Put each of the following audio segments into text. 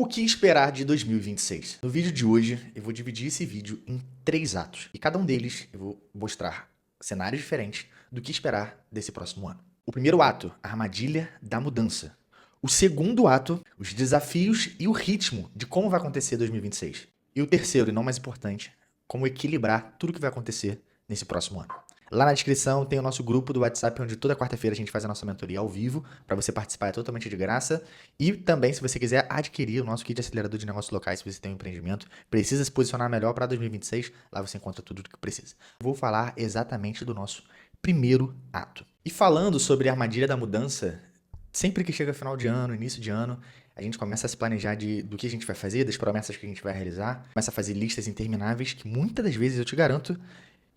O que esperar de 2026? No vídeo de hoje, eu vou dividir esse vídeo em 3 atos. E cada um deles eu vou mostrar cenários diferentes do que esperar desse próximo ano. O primeiro ato, a armadilha da mudança. O segundo ato, os desafios e o ritmo de como vai acontecer 2026. E o terceiro, e não mais importante, como equilibrar tudo que vai acontecer nesse próximo ano. Lá na descrição tem o nosso grupo do WhatsApp, onde toda quarta-feira a gente faz a nossa mentoria ao vivo. Para você participar é totalmente de graça. E também, se você quiser adquirir o nosso kit acelerador de negócios locais, se você tem um empreendimento, precisa se posicionar melhor para 2026, lá você encontra tudo o que precisa. Vou falar exatamente do nosso primeiro ato. E falando sobre a armadilha da mudança, sempre que chega final de ano, início de ano, a gente começa a se planejar do que a gente vai fazer, das promessas que a gente vai realizar, começa a fazer listas intermináveis que muitas das vezes, eu te garanto,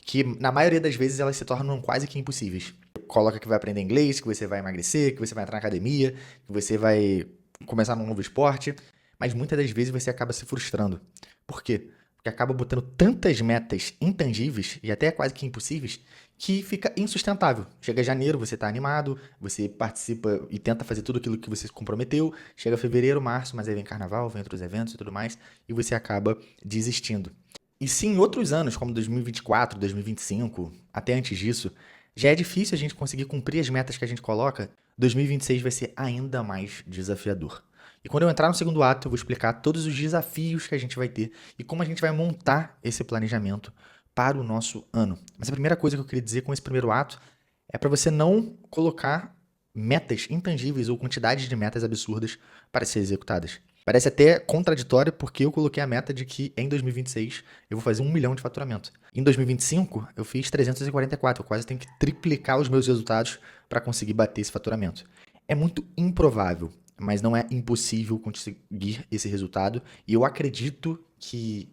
que na maioria das vezes elas se tornam quase que impossíveis. Coloca que vai aprender inglês, que você vai emagrecer, que você vai entrar na academia, que você vai começar num novo esporte, mas muitas das vezes você acaba se frustrando. Por quê? Porque acaba botando tantas metas intangíveis e até quase que impossíveis que fica insustentável. Chega janeiro, você está animado, você participa e tenta fazer tudo aquilo que você se comprometeu. Chega fevereiro, março, mas aí vem carnaval, vem outros eventos e tudo mais, e você acaba desistindo. E se em outros anos, como 2024, 2025, até antes disso, já é difícil a gente conseguir cumprir as metas que a gente coloca, 2026 vai ser ainda mais desafiador. E quando eu entrar no segundo ato, eu vou explicar todos os desafios que a gente vai ter e como a gente vai montar esse planejamento para o nosso ano. Mas a primeira coisa que eu queria dizer com esse primeiro ato é para você não colocar metas intangíveis ou quantidades de metas absurdas para serem executadas. Parece até contraditório porque eu coloquei a meta de que em 2026 eu vou fazer 1 milhão de faturamento. Em 2025 eu fiz 344, eu quase tenho que triplicar os meus resultados para conseguir bater esse faturamento. É muito improvável, mas não é impossível conseguir esse resultado e eu acredito que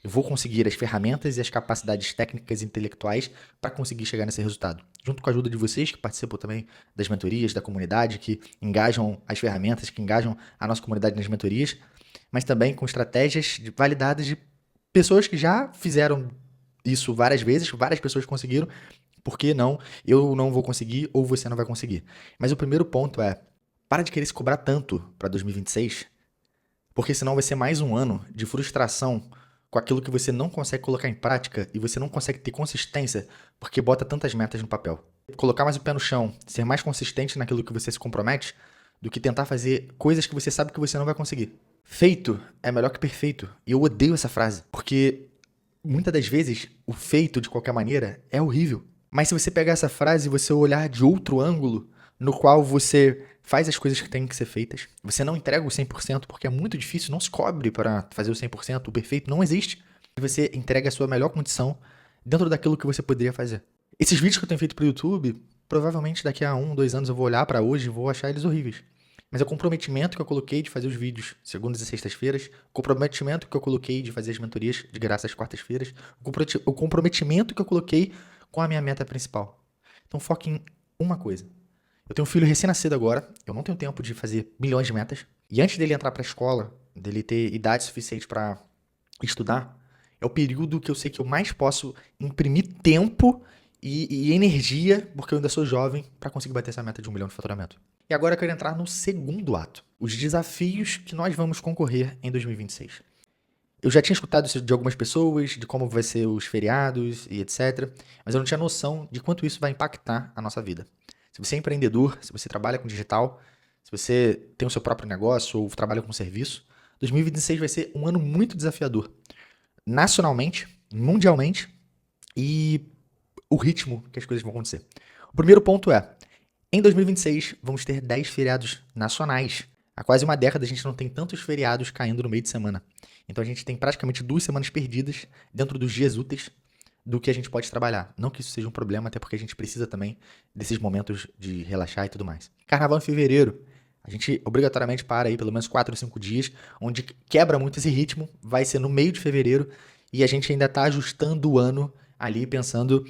eu vou conseguir as ferramentas e as capacidades técnicas e intelectuais para conseguir chegar nesse resultado. Junto com a ajuda de vocês que participam também das mentorias, da comunidade, que engajam as ferramentas, que engajam a nossa comunidade nas mentorias, mas também com estratégias validadas de pessoas que já fizeram isso várias vezes, várias pessoas conseguiram, por que não? Eu não vou conseguir ou você não vai conseguir. Mas o primeiro ponto é, para de querer se cobrar tanto para 2026, porque senão vai ser mais um ano de frustração com aquilo que você não consegue colocar em prática e você não consegue ter consistência porque bota tantas metas no papel. Colocar mais o pé no chão, ser mais consistente naquilo que você se compromete, do que tentar fazer coisas que você sabe que você não vai conseguir. Feito é melhor que perfeito. E eu odeio essa frase, porque muitas das vezes o feito de qualquer maneira é horrível. Mas se você pegar essa frase e você olhar de outro ângulo, no qual você faz as coisas que têm que ser feitas, você não entrega o 100% porque é muito difícil, não se cobre para fazer o 100%, o perfeito não existe. Você entrega a sua melhor condição dentro daquilo que você poderia fazer. Esses vídeos que eu tenho feito para o YouTube, provavelmente daqui a 1, 2 anos eu vou olhar para hoje e vou achar eles horríveis. Mas é o comprometimento que eu coloquei de fazer os vídeos segundas e sextas-feiras, o comprometimento que eu coloquei de fazer as mentorias de graça às quartas-feiras, o comprometimento que eu coloquei com a minha meta principal. Então foque em uma coisa. Eu tenho um filho recém-nascido agora, eu não tenho tempo de fazer milhões de metas. E antes dele entrar para a escola, dele ter idade suficiente para estudar, é o período que eu sei que eu mais posso imprimir tempo e energia, porque eu ainda sou jovem, para conseguir bater essa meta de 1 milhão de faturamento. E agora eu quero entrar no segundo ato, os desafios que nós vamos concorrer em 2026. Eu já tinha escutado isso de algumas pessoas, de como vai ser os feriados e etc. Mas eu não tinha noção de quanto isso vai impactar a nossa vida. Se você é empreendedor, se você trabalha com digital, se você tem o seu próprio negócio ou trabalha com serviço, 2026 vai ser um ano muito desafiador. Nacionalmente, mundialmente e o ritmo que as coisas vão acontecer. O primeiro ponto é, em 2026 vamos ter 10 feriados nacionais. Há quase uma década a gente não tem tantos feriados caindo no meio de semana. Então a gente tem praticamente 2 semanas perdidas dentro dos dias úteis do que a gente pode trabalhar. Não que isso seja um problema, até porque a gente precisa também desses momentos de relaxar e tudo mais. Carnaval em fevereiro. A gente obrigatoriamente para aí pelo menos 4 ou 5 dias, onde quebra muito esse ritmo. Vai ser no meio de fevereiro e a gente ainda está ajustando o ano ali pensando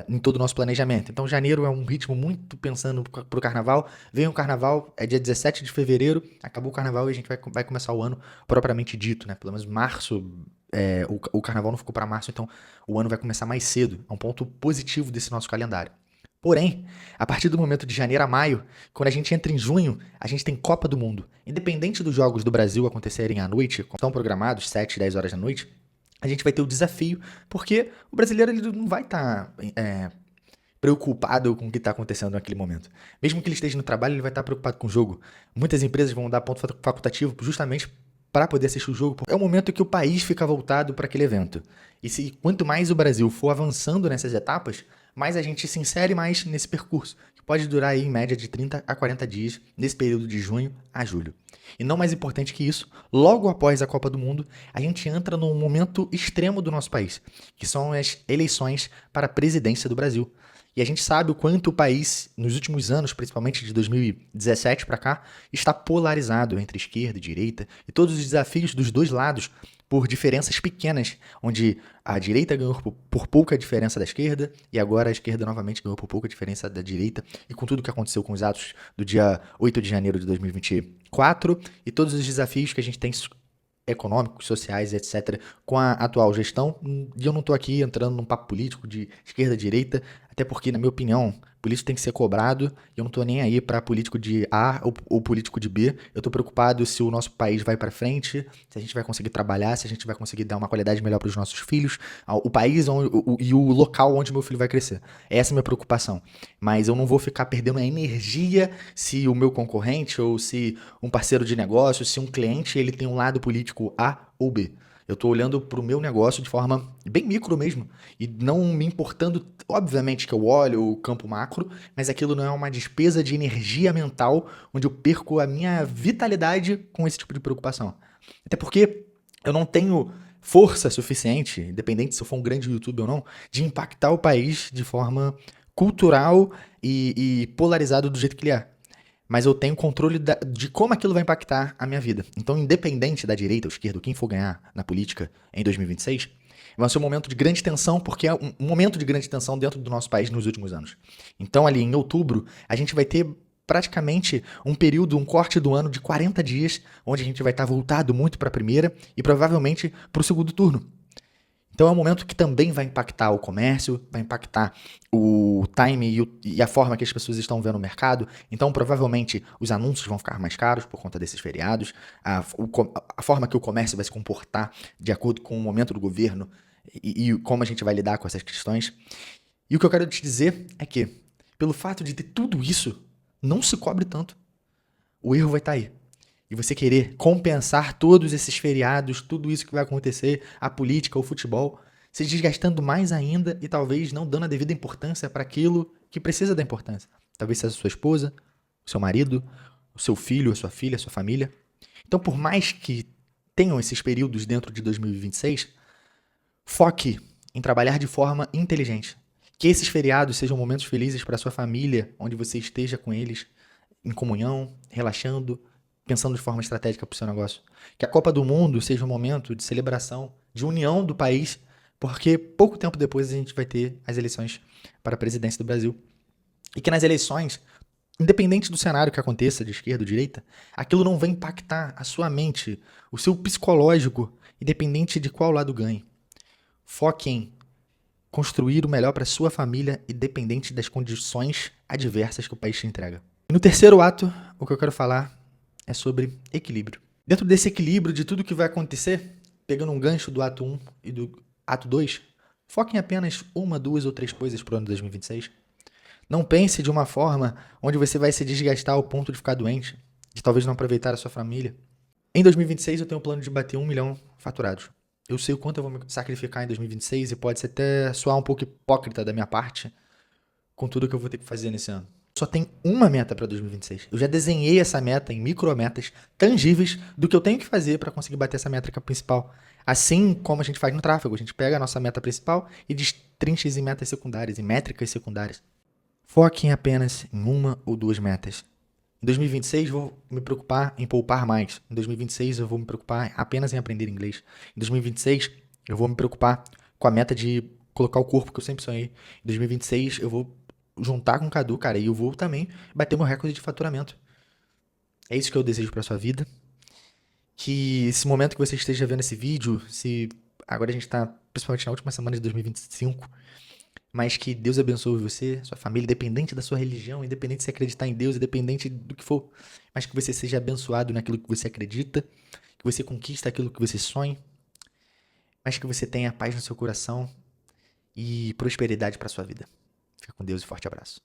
em todo o nosso planejamento. Então janeiro é um ritmo muito pensando pro carnaval, vem o carnaval, é dia 17 de fevereiro, acabou o carnaval e a gente vai começar o ano propriamente dito, né? Pelo menos março, o carnaval não ficou para março, então o ano vai começar mais cedo, é um ponto positivo desse nosso calendário. Porém, a partir do momento de janeiro a maio, quando a gente entra em junho, a gente tem Copa do Mundo. Independente dos jogos do Brasil acontecerem à noite, como estão programados, 7, 10 horas da noite, a gente vai ter o desafio, porque o brasileiro ele não vai estar preocupado com o que está acontecendo naquele momento. Mesmo que ele esteja no trabalho, ele vai estar preocupado com o jogo. Muitas empresas vão dar ponto facultativo justamente para poder assistir o jogo. É o momento que o país fica voltado para aquele evento. E quanto mais o Brasil for avançando nessas etapas, mais a gente se insere mais nesse percurso, que pode durar aí, em média de 30 a 40 dias, nesse período de junho a julho. E não mais importante que isso, logo após a Copa do Mundo, a gente entra num momento extremo do nosso país, que são as eleições para a presidência do Brasil. E a gente sabe o quanto o país, nos últimos anos, principalmente de 2017 para cá, está polarizado entre esquerda e direita, e todos os desafios dos dois lados por diferenças pequenas, onde a direita ganhou por pouca diferença da esquerda, e agora a esquerda novamente ganhou por pouca diferença da direita, e com tudo o que aconteceu com os atos do dia 8 de janeiro de 2024, e todos os desafios que a gente tem econômicos, sociais, etc., com a atual gestão. E eu não estou aqui entrando num papo político de esquerda, direita, até porque, na minha opinião, político tem que ser cobrado, e eu não estou nem aí para político de A ou político de B. Eu estou preocupado se o nosso país vai para frente, se a gente vai conseguir trabalhar, se a gente vai conseguir dar uma qualidade melhor para os nossos filhos, o país e o local onde meu filho vai crescer. Essa é a minha preocupação. Mas eu não vou ficar perdendo a energia se o meu concorrente ou se um parceiro de negócio, se um cliente, ele tem um lado político A ou B. Eu estou olhando para o meu negócio de forma bem micro mesmo, e não me importando, obviamente que eu olho o campo macro, mas aquilo não é uma despesa de energia mental, onde eu perco a minha vitalidade com esse tipo de preocupação. Até porque eu não tenho força suficiente, independente se eu for um grande youtuber ou não, de impactar o país de forma cultural e polarizado do jeito que ele é. Mas eu tenho controle de como aquilo vai impactar a minha vida. Então, independente da direita ou esquerda, quem for ganhar na política em 2026, vai ser um momento de grande tensão, porque é um momento de grande tensão dentro do nosso país nos últimos anos. Então, ali em outubro, a gente vai ter praticamente um período, um corte do ano de 40 dias, onde a gente vai estar voltado muito para a primeira e provavelmente para o segundo turno. Então é um momento que também vai impactar o comércio, vai impactar o time e a forma que as pessoas estão vendo o mercado. Então, provavelmente, os anúncios vão ficar mais caros por conta desses feriados. A forma que o comércio vai se comportar de acordo com o momento do governo e como a gente vai lidar com essas questões. E o que eu quero te dizer é que, pelo fato de ter tudo isso, não se cobre tanto. O erro vai estar aí. E você querer compensar todos esses feriados, tudo isso que vai acontecer, a política, o futebol, se desgastando mais ainda e talvez não dando a devida importância para aquilo que precisa da importância. Talvez seja a sua esposa, o seu marido, o seu filho, a sua filha, a sua família. Então, por mais que tenham esses períodos dentro de 2026, foque em trabalhar de forma inteligente. Que esses feriados sejam momentos felizes para a sua família, onde você esteja com eles em comunhão, relaxando, pensando de forma estratégica para o seu negócio. Que a Copa do Mundo seja um momento de celebração, de união do país, porque pouco tempo depois a gente vai ter as eleições para a presidência do Brasil. E que nas eleições, independente do cenário que aconteça, de esquerda ou direita, aquilo não vai impactar a sua mente, o seu psicológico, independente de qual lado ganhe. Foque em construir o melhor para sua família, independente das condições adversas que o país te entrega. E no terceiro ato, o que eu quero falar é sobre equilíbrio. Dentro desse equilíbrio de tudo que vai acontecer, pegando um gancho do ato 1 e do ato 2, foque em apenas uma, duas ou três coisas para o ano de 2026. Não pense de uma forma onde você vai se desgastar ao ponto de ficar doente, de talvez não aproveitar a sua família. Em 2026 eu tenho um plano de bater 1 milhão faturados. Eu sei o quanto eu vou me sacrificar em 2026 e pode até soar um pouco hipócrita da minha parte com tudo que eu vou ter que fazer nesse ano. Só tem uma meta para 2026. Eu já desenhei essa meta em micrometas tangíveis do que eu tenho que fazer para conseguir bater essa métrica principal. Assim como a gente faz no tráfego, a gente pega a nossa meta principal e destrincha em metas secundárias, em métricas secundárias. Foque apenas em uma ou duas metas. Em 2026 vou me preocupar em poupar mais. Em 2026 eu vou me preocupar apenas em aprender inglês. Em 2026 eu vou me preocupar com a meta de colocar o corpo que eu sempre sonhei. Em 2026 eu vou juntar com o Cadu, cara, e eu vou também bater meu recorde de faturamento. É isso que eu desejo pra sua vida. Que esse momento que você esteja vendo esse vídeo, se agora a gente tá principalmente na última semana de 2025, Mas que Deus abençoe você, sua família, independente da sua religião, independente de você acreditar em Deus, independente do que for. Mas que você seja abençoado naquilo que você acredita, que você conquista aquilo que você sonha, mas que você tenha paz no seu coração e prosperidade para sua vida. Fica com Deus e forte abraço.